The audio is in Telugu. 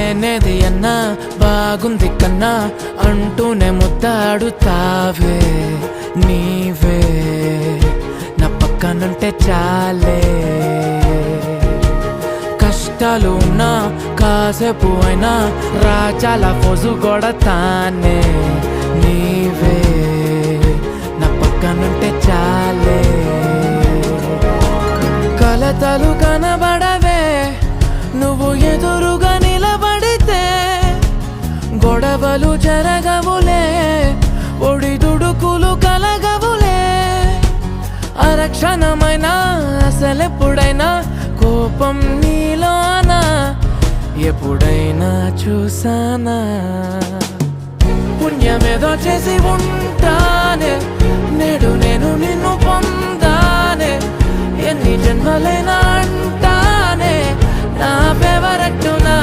లేనేది అన్నా బాగుంది కన్నా అంటూనే ముద్దాడుతావే నీవే నా పక్కనుంటే చాలే కష్టాలు ఉన్నా కాసేపు అయినా రాజాల ఫోజు కొడతానే నీవే నా పక్కనుంటే చాలే కలతలు కనబడవే నువ్వు ఎదురుగా నిలబడితే గొడవలు జరగవులే ఒడిదుడుకులు కలగవులే అరక్షణమైనా అసలెప్పుడైనా కోపం నీలోనా ఎప్పుడైనా చూసానా పుణ్యమేదో చేసి ఉంటానే నేడు నేను నిన్ను పొందానే ఎన్ని జన్మలైనా అంటానే నా ఫేవరెట్ నా